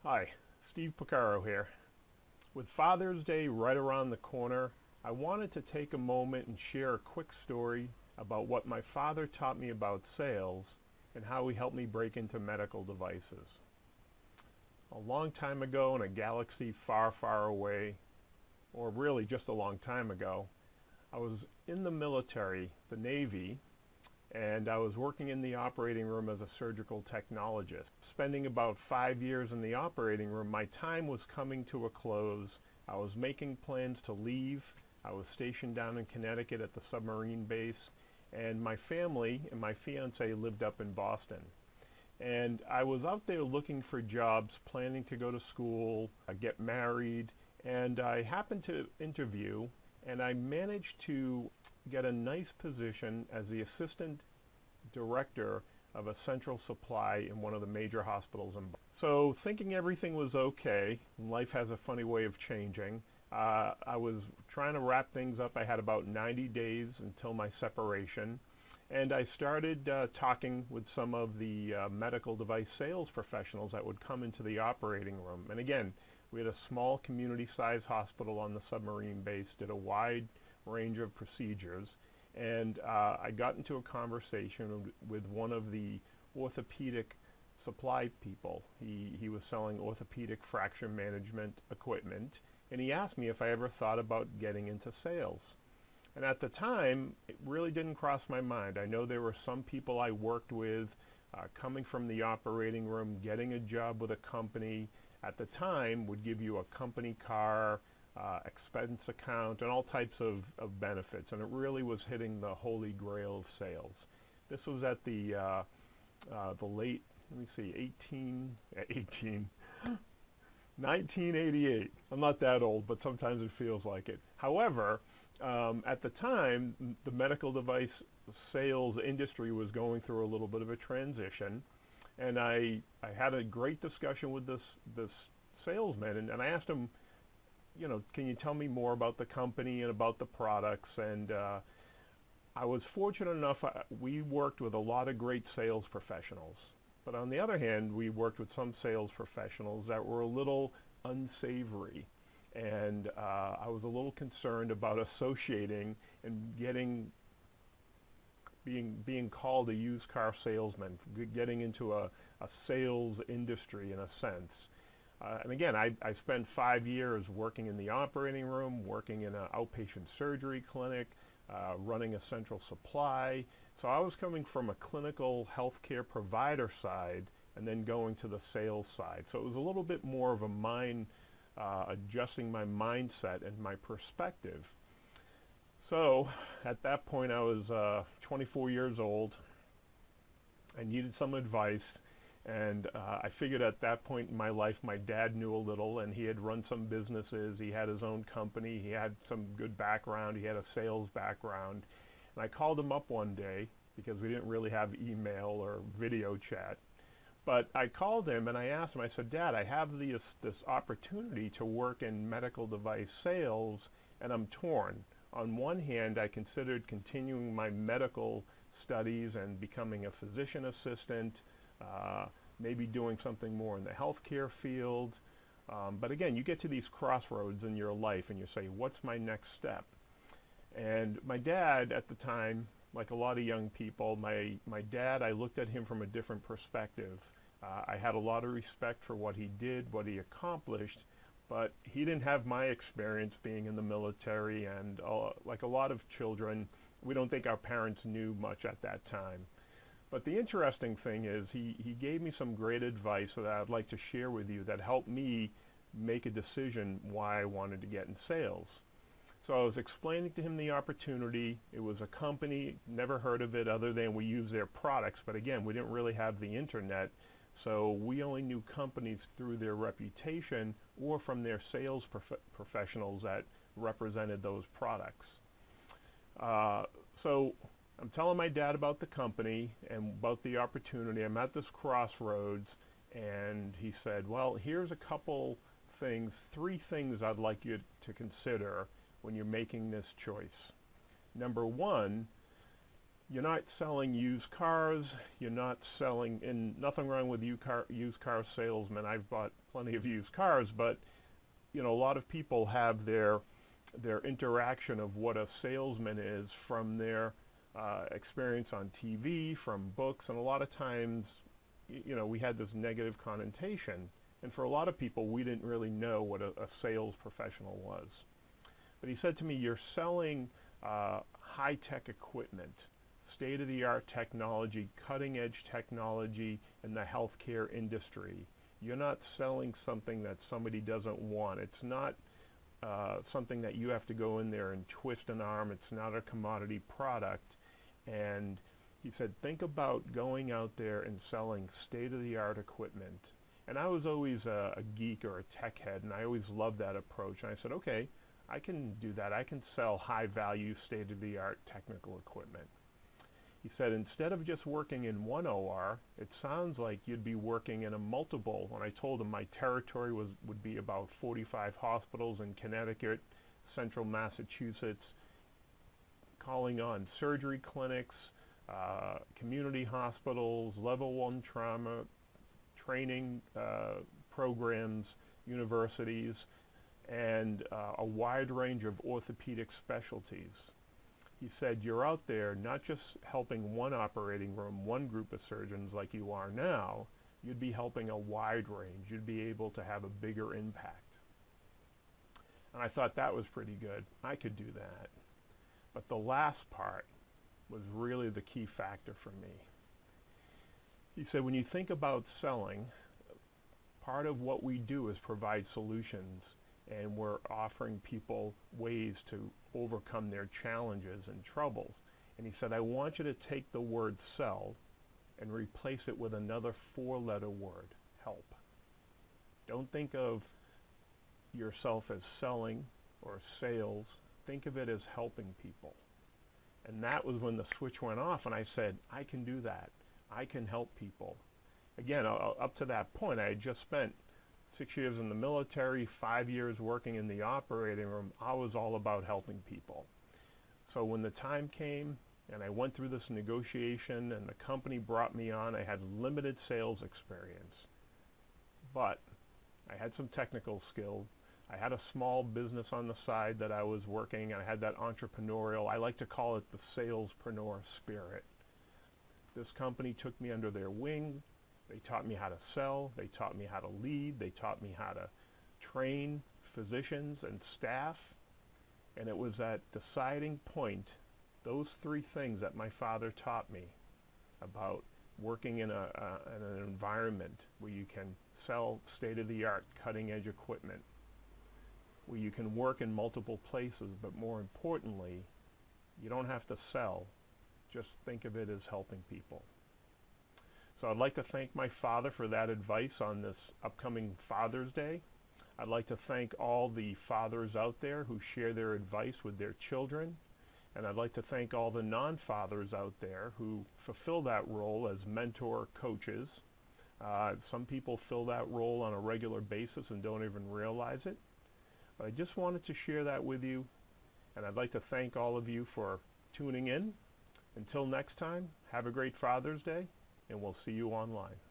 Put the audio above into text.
Hi, Steve Picaro here. With Father's Day right around the corner, I wanted to take a moment and share a quick story about what my father taught me about sales and how he helped me break into medical devices. A long time ago in a galaxy far, far away, or really just a long time ago, I was in the military, the Navy, and I was working in the operating room as a surgical technologist. Spending about 5 years in the operating room, my time was coming to a close. I was making plans to leave. I was stationed down in Connecticut at the submarine base, and my family and my fiance lived up in Boston. And I was out there looking for jobs, planning to go to school, get married, and I happened to interview, and I managed to get a nice position as the assistant director of a central supply in one of the major hospitals. So thinking everything was okay, life has a funny way of changing, I was trying to wrap things up. I had about 90 days until my separation, and I started talking with some of the medical device sales professionals that would come into the operating room. And again, we had a small community-sized hospital on the submarine base, did a wide range of procedures, and I got into a conversation with one of the orthopedic supply people. He was selling orthopedic fracture management equipment, and he asked me if I ever thought about getting into sales. And at the time, it really didn't cross my mind. I know there were some people I worked with coming from the operating room, getting a job with a company at the time would give you a company car, expense account, and all types of benefits, and it really was hitting the holy grail of sales. This was at the late, let me see, 1988. I'm not that old, but sometimes it feels like it. However, at the time, the medical device sales industry was going through a little bit of a transition, and I had a great discussion with this salesman, and I asked him, you know, can you tell me more about the company and about the products? And I was fortunate enough, we worked with a lot of great sales professionals. But on the other hand, we worked with some sales professionals that were a little unsavory. And I was a little concerned about associating and being called a used car salesman, getting into a sales industry in a sense. And again, I spent 5 years working in the operating room, working in an outpatient surgery clinic, running a central supply. So I was coming from a clinical healthcare provider side and then going to the sales side. So it was a little bit more of a adjusting my mindset and my perspective. So at that point I was 24 years old. I needed some advice. And I figured at that point in my life, my dad knew a little, and he had run some businesses. He had his own company. He had some good background. He had a sales background. And I called him up one day because we didn't really have email or video chat. But I called him and I asked him, I said, Dad, I have this opportunity to work in medical device sales, and I'm torn. On one hand, I considered continuing my medical studies and becoming a physician assistant, maybe doing something more in the healthcare field. But again, you get to these crossroads in your life and you say, what's my next step? And my dad at the time, like a lot of young people, my dad, I looked at him from a different perspective. I had a lot of respect for what he did, what he accomplished, but he didn't have my experience being in the military, and like a lot of children, we don't think our parents knew much at that time. But the interesting thing is he gave me some great advice that I'd like to share with you that helped me make a decision why I wanted to get in sales. So I was explaining to him the opportunity. It was a company, never heard of it other than we use their products, but again, we didn't really have the internet, so we only knew companies through their reputation or from their sales professionals that represented those products. So I'm telling my dad about the company and about the opportunity. I'm at this crossroads, and he said, well, here's a couple things, 3 things I'd like you to consider when you're making this choice. Number 1, You're not selling used cars. You're not selling, and nothing wrong with used car salesmen. I've bought plenty of used cars, but you know, a lot of people have their interaction of what a salesman is from their experience on TV, from books, and a lot of times, you know, we had this negative connotation. And for a lot of people, we didn't really know what a sales professional was. But he said to me, you're selling high-tech equipment, state-of-the-art technology, cutting-edge technology in the healthcare industry. You're not selling something that somebody doesn't want. It's not something that you have to go in there and twist an arm. It's not a commodity product. And he said, think about going out there and selling state-of-the-art equipment. And I was always a geek or a tech head, and I always loved that approach. And I said, okay, I can do that. I can sell high-value, state-of-the-art technical equipment. He said, instead of just working in one OR, it sounds like you'd be working in a multiple. When I told him my territory would be about 45 hospitals in Connecticut, central Massachusetts, calling on surgery clinics, community hospitals, level 1 trauma, training programs, universities, and a wide range of orthopedic specialties. He said, you're out there not just helping one operating room, one group of surgeons like you are now, you'd be helping a wide range. You'd be able to have a bigger impact. And I thought that was pretty good. I could do that. But the last part was really the key factor for me. He said, when you think about selling, part of what we do is provide solutions, and we're offering people ways to overcome their challenges and troubles. And he said, I want you to take the word sell and replace it with another 4-letter word, help. Don't think of yourself as selling or sales. Think of it as helping people. And that was when the switch went off, and I said, I can do that. I can help people. Again, up to that point, I had just spent 6 years in the military, 5 years working in the operating room. I was all about helping people. So when the time came and I went through this negotiation and the company brought me on, I had limited sales experience. But I had some technical skill. I had a small business on the side that I was working. I had that entrepreneurial, I like to call it the salespreneur spirit. This company took me under their wing. They taught me how to sell, they taught me how to lead, they taught me how to train physicians and staff, and it was that deciding point, those 3 things that my father taught me about working in an environment where you can sell state-of-the-art, cutting-edge equipment, where you can work in multiple places, but more importantly, you don't have to sell, just think of it as helping people. So I'd like to thank my father for that advice on this upcoming Father's Day. I'd like to thank all the fathers out there who share their advice with their children. And I'd like to thank all the non-fathers out there who fulfill that role as mentor coaches. Some people fill that role on a regular basis and don't even realize it. But I just wanted to share that with you. And I'd like to thank all of you for tuning in. Until next time, have a great Father's Day, and we'll see you online.